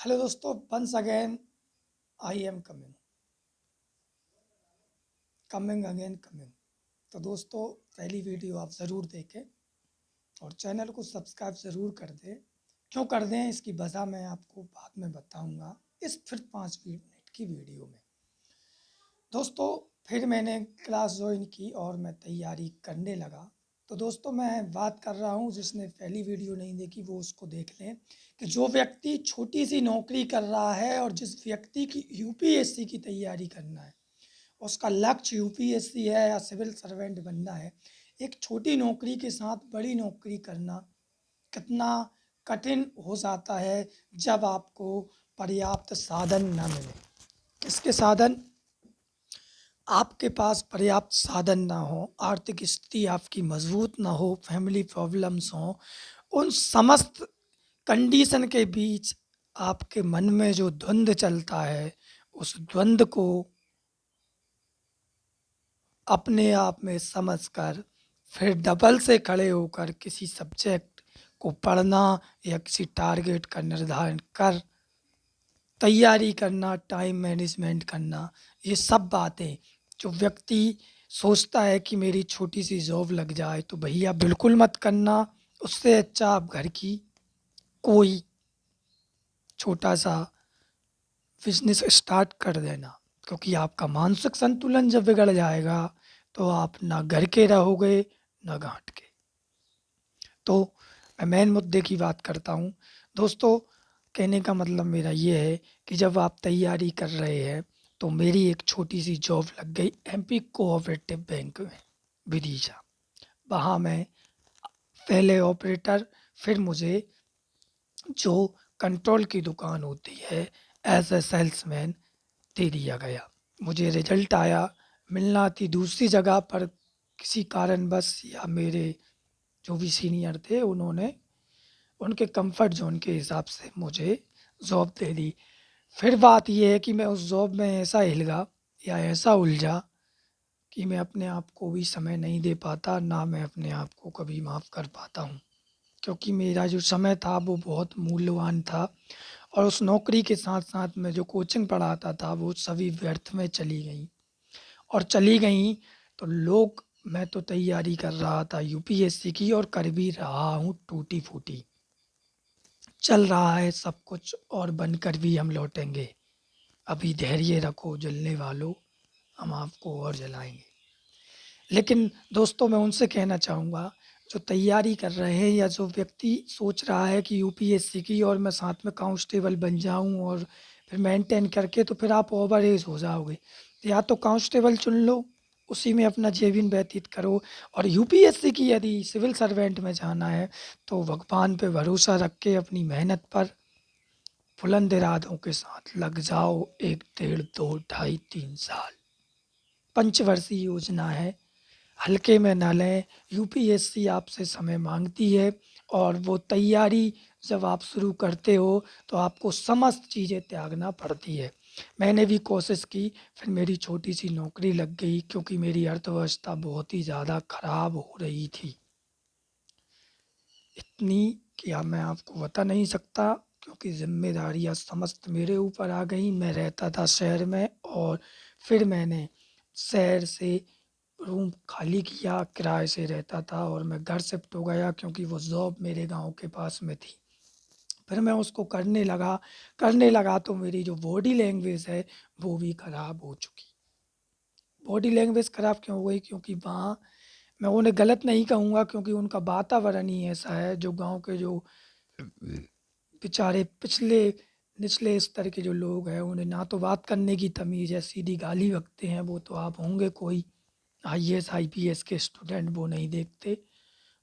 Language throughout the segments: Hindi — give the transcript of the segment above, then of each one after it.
हेलो दोस्तों, once again I am coming again coming. तो दोस्तों, पहली वीडियो आप ज़रूर देखें और चैनल को सब्सक्राइब ज़रूर कर दें। क्यों कर दें इसकी वजह मैं आपको बाद में बताऊंगा इस फिर 5 मिनट की वीडियो में। दोस्तों, फिर मैंने क्लास ज्वाइन की और मैं तैयारी करने लगा। तो दोस्तों, मैं बात कर रहा हूँ, जिसने पहली वीडियो नहीं देखी वो उसको देख लें कि जो व्यक्ति छोटी सी नौकरी कर रहा है और जिस व्यक्ति की यूपीएससी की तैयारी करना है, उसका लक्ष्य यूपीएससी है या सिविल सर्वेंट बनना है, एक छोटी नौकरी के साथ बड़ी नौकरी करना कितना कठिन हो जाता है जब आपको पर्याप्त साधन न मिले। किसके साधन? आपके पास पर्याप्त साधन ना हो, आर्थिक स्थिति आपकी मजबूत ना हो, फैमिली प्रॉब्लम्स हों, उन समस्त कंडीशन के बीच आपके मन में जो द्वंद्व चलता है, उस द्वंद्व को अपने आप में समझकर फिर डबल से खड़े होकर किसी सब्जेक्ट को पढ़ना या किसी टारगेट का निर्धारण कर तैयारी करना, टाइम मैनेजमेंट करना, ये सब बातें जो व्यक्ति सोचता है कि मेरी छोटी सी जॉब लग जाए, तो भैया बिल्कुल मत करना। उससे अच्छा आप घर की कोई छोटा सा बिजनेस स्टार्ट कर देना, क्योंकि आपका मानसिक संतुलन जब बिगड़ जाएगा तो आप ना घर के रहोगे ना घाट के। तो मैं मेन मुद्दे की बात करता हूँ। दोस्तों, कहने का मतलब मेरा ये है कि जब आप तैयारी कर रहे हैं, तो मेरी एक छोटी सी जॉब लग गई एमपी कोऑपरेटिव बैंक में, विदिशा। वहाँ मैं पहले ऑपरेटर, फिर मुझे जो कंट्रोल की दुकान होती है एज ए सेल्समैन दे दिया गया। मुझे रिजल्ट आया, मिलना थी दूसरी जगह पर, किसी कारणवश या मेरे जो भी सीनियर थे उन्होंने उनके कंफर्ट जोन के हिसाब से मुझे जॉब दे दी। फिर बात यह है कि मैं उस जॉब में ऐसा हिलगा या ऐसा उलझा कि मैं अपने आप को भी समय नहीं दे पाता, ना मैं अपने आप को कभी माफ़ कर पाता हूँ, क्योंकि मेरा जो समय था वो बहुत मूल्यवान था। और उस नौकरी के साथ साथ मैं जो कोचिंग पढ़ाता था वो सभी व्यर्थ में चली गई। और चली गई तो लोग, मैं तो तैयारी कर रहा था यूपीएससी की और कर भी रहा हूँ टूटी फूटी। चल रहा है सब कुछ और बनकर भी हम लौटेंगे। अभी धैर्य रखो जलने वालों, हम आपको और जलाएंगे। लेकिन दोस्तों, मैं उनसे कहना चाहूँगा जो तैयारी कर रहे हैं या जो व्यक्ति सोच रहा है कि यूपीएससी की और मैं साथ में कांस्टेबल बन जाऊँ और फिर मेंटेन करके, तो फिर आप ओवर एज हो जाओगे। या तो कांस्टेबल चुन लो, उसी में अपना जीवन व्यतीत करो। और यूपीएससी की यदि सिविल सर्वेंट में जाना है तो भगवान पे भरोसा रख के अपनी मेहनत पर बुलंद इरादों के साथ लग जाओ। 1 डेढ़ 2 ढाई 3 साल पंचवर्षीय योजना है, हल्के में ना लें। यूपीएससी आपसे समय मांगती है और वो तैयारी जब आप शुरू करते हो तो आपको समस्त चीज़ें त्यागना पड़ती है। मैंने भी कोशिश की, फिर मेरी छोटी सी नौकरी लग गई क्योंकि मेरी अर्थव्यवस्था बहुत ही ज़्यादा खराब हो रही थी। इतनी कि अब मैं आपको बता नहीं सकता, क्योंकि ज़िम्मेदारियाँ समस्त मेरे ऊपर आ गई। मैं रहता था शहर में और फिर मैंने शहर से रूम खाली किया, किराए से रहता था और मैं घर शिफ्ट हो गया क्योंकि वो जॉब मेरे गांव के पास में थी। फिर मैं उसको करने लगा तो मेरी जो बॉडी लैंग्वेज है वो भी ख़राब हो चुकी। बॉडी लैंग्वेज ख़राब क्यों हो गई? क्योंकि वहाँ, मैं उन्हें गलत नहीं कहूँगा क्योंकि उनका वातावरण ही ऐसा है, जो गांव के जो बेचारे पिछले निचले स्तर के जो लोग हैं, उन्हें ना तो बात करने की तमीज़ है, सीधी गाली बकते हैं। वो तो आप होंगे कोई आईएएस आईपीएस के स्टूडेंट, वो नहीं देखते,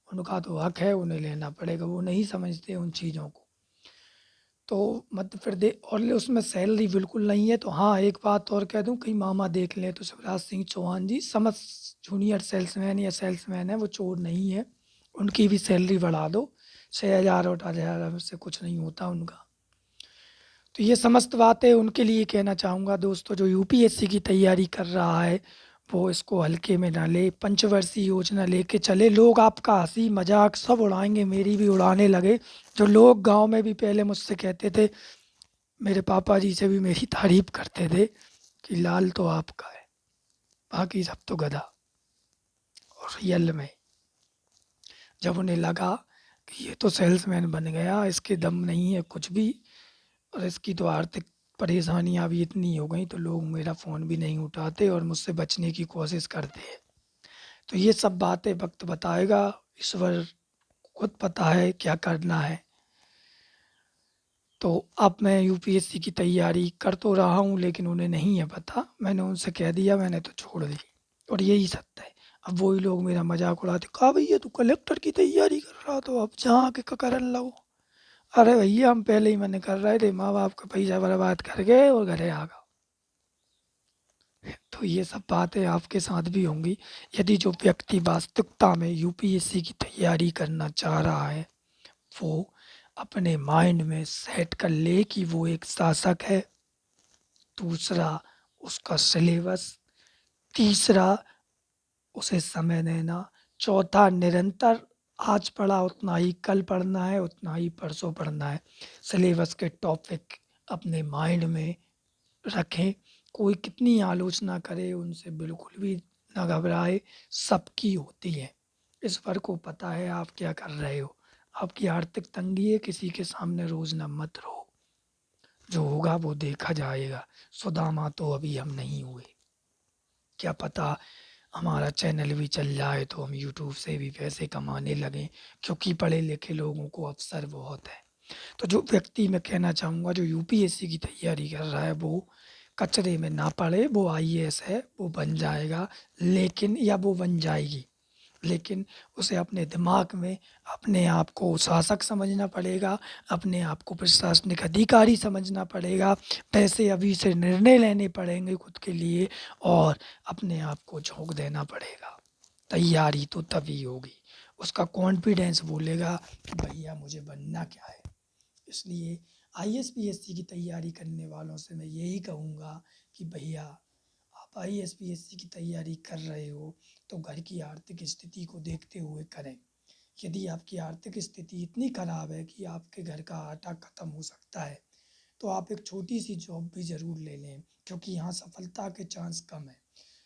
उनका तो हक है, उन्हें लेना पड़ेगा, वो नहीं समझते उन चीज़ों को। तो मध्य प्रदेश, और उसमें सैलरी बिल्कुल नहीं है। तो हाँ, एक बात और कह दूं, कहीं मामा देख लें तो शिवराज सिंह चौहान जी समझ, जूनियर सेल्समैन या सेल्समैन है, वो चोर नहीं है, उनकी भी सैलरी बढ़ा दो। 6,000 और 8,000 से कुछ नहीं होता उनका। तो ये समस्त बातें उनके लिए कहना चाहूँगा। दोस्तों, जो यूपीएससी की तैयारी कर रहा है वो इसको हल्के में ना ले, पंचवर्षीय योजना लेके चले। लोग आपका हंसी मजाक सब उड़ाएंगे, मेरी भी उड़ाने लगे। जो लोग गांव में भी पहले मुझसे कहते थे मेरे पापा जी से भी मेरी तारीफ़ करते थे कि लाल तो आपका है, बाकी सब तो गधा। और रियल में जब उन्हें लगा कि ये तो सेल्समैन बन गया, इसके दम नहीं है कुछ भी और इसकी तो आर्थिक परेशानियाँ भी इतनी हो गई तो लोग मेरा फ़ोन भी नहीं उठाते और मुझसे बचने की कोशिश करते हैं। तो ये सब बातें वक्त बताएगा, ईश्वर खुद पता है क्या करना है। तो अब मैं यूपीएससी की तैयारी कर तो रहा हूँ लेकिन उन्हें नहीं है पता, मैंने उनसे कह दिया, मैंने तो छोड़ दी और यही सत्य है। अब वही लोग मेरा मजाक उड़ाते, कहा भैया तू कलेक्टर की तैयारी कर रहा तो अब जहाँ के करन लगो। अरे भैया हम पहले ही मैंने कर रहे थे, माँ बाप का पैसा बर्बाद कर गए और घरे आ गए। तो ये सब बातें आपके साथ भी होंगी। यदि जो व्यक्ति वास्तविकता में यूपीएससी की तैयारी करना चाह रहा है वो अपने माइंड में सेट कर ले कि वो एक शासक है, दूसरा उसका सिलेबस, तीसरा उसे समय देना, चौथा निरंतर आज पढ़ा उतना ही कल पढ़ना है, उतना ही परसों पढ़ना है। सिलेबस के टॉपिक अपने माइंड में रखें, कोई कितनी आलोचना करे उनसे बिल्कुल भी ना घबराए, सबकी होती है। ईश्वर को पता है आप क्या कर रहे हो। आपकी आर्थिक तंगी है, किसी के सामने रोज ना मत रहो, जो होगा वो देखा जाएगा। सुदामा तो अभी हम नहीं हुए, क्या पता हमारा चैनल भी चल जाए तो हम यूट्यूब से भी पैसे कमाने लगें, क्योंकि पढ़े लिखे लोगों को अवसर बहुत है। तो जो व्यक्ति मैं कहना चाहूँगा जो यूपीएससी की तैयारी कर रहा है वो कचरे में ना पड़े, वो आईएएस है, वो बन जाएगा, लेकिन या वो बन जाएगी, लेकिन उसे अपने दिमाग में अपने आप को शासक समझना पड़ेगा, अपने आप को प्रशासनिक अधिकारी समझना पड़ेगा, पैसे अभी से निर्णय लेने पड़ेंगे खुद के लिए और अपने आप को झोंक देना पड़ेगा। तैयारी तो तभी होगी, उसका कॉन्फिडेंस बोलेगा कि भैया मुझे बनना क्या है। इसलिए आईएएस पीएससी की तैयारी करने वालों से मैं यही कहूँगा कि भैया आप आईएएस पीएससी की तैयारी कर रहे हो तो घर की आर्थिक स्थिति को देखते हुए करें। यदि आपकी आर्थिक स्थिति इतनी खराब है कि आपके घर का आटा खत्म हो सकता है तो आप एक छोटी सी जॉब भी ज़रूर ले लें, क्योंकि यहाँ सफलता के चांस कम है।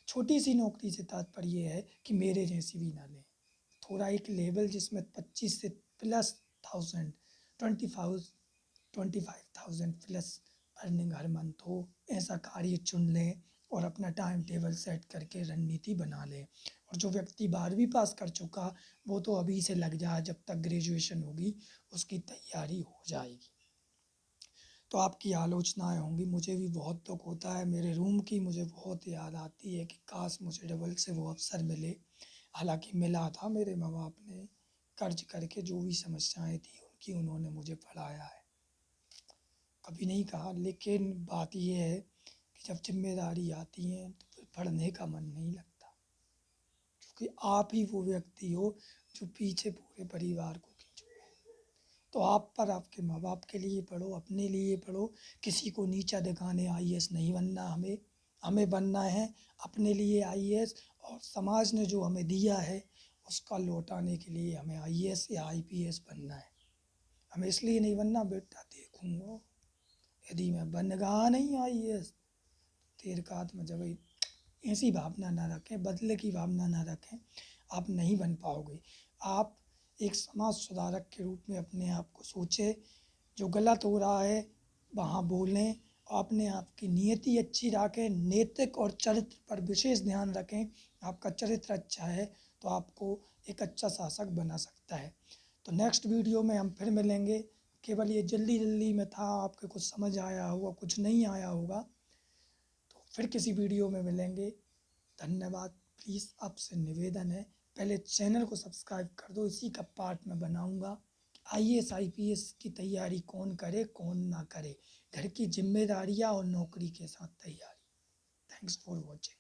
छोटी सी नौकरी से तात्पर्य है कि मेरे जैसी भी ना लें, थोड़ा एक लेवल जिसमें 25 से प्लस थाउजेंड 25,000 प्लस अर्निंग हर मंथ हो, ऐसा कार्य चुन लें और अपना टाइम टेबल सेट करके रणनीति बना लें। और जो व्यक्ति 12वीं पास कर चुका वो तो अभी से लग जाए, जब तक ग्रेजुएशन होगी उसकी तैयारी हो जाएगी। तो आपकी आलोचनाएं होंगी, मुझे भी बहुत दुख होता है, मेरे रूम की मुझे बहुत याद आती है कि काश मुझे डबल से वो अवसर मिले। हालांकि मिला था, मेरे माँ बाप ने कर्ज करके जो भी समस्याएं थी उनकी उन्होंने मुझे पढ़ाया है, कभी नहीं कहा। लेकिन बात यह है कि जब जिम्मेदारी आती है तो फिर पढ़ने का मन नहीं लगता, क्योंकि आप ही वो व्यक्ति हो जो पीछे पूरे परिवार को खींचोगे। तो आप पर आपके माँ बाप के लिए पढ़ो, अपने लिए पढ़ो, किसी को नीचा दिखाने आईएएस नहीं बनना। हमें हमें बनना है अपने लिए आईएएस, और समाज ने जो हमें दिया है उसका लौटाने के लिए हमें आईएएस या आईपीएस बनना है। हमें इसलिए नहीं बनना बेटा देखूंगा, यदि मैं बन गया नहीं आईएएस तेरे का हाथ में जब ऐसी भावना ना रखें, बदले की भावना ना रखें, आप नहीं बन पाओगे। आप एक समाज सुधारक के रूप में अपने आप को सोचें, जो गलत हो रहा है वहाँ बोलें, अपने आप की नियति अच्छी रखें, नैतिक और चरित्र पर विशेष ध्यान रखें। आपका चरित्र अच्छा है तो आपको एक अच्छा शासक बना सकता है। तो नेक्स्ट वीडियो में हम फिर मिलेंगे। केवल ये जल्दी जल्दी में था, आपके कुछ समझ आया होगा, कुछ नहीं आया होगा, तो फिर किसी वीडियो में मिलेंगे। धन्यवाद। प्लीज़ आपसे निवेदन है पहले चैनल को सब्सक्राइब कर दो, इसी का पार्ट मैं बनाऊंगा आईएएस आईपीएस की तैयारी कौन करे कौन ना करे, घर की जिम्मेदारियां और नौकरी के साथ तैयारी। Thanks for watching.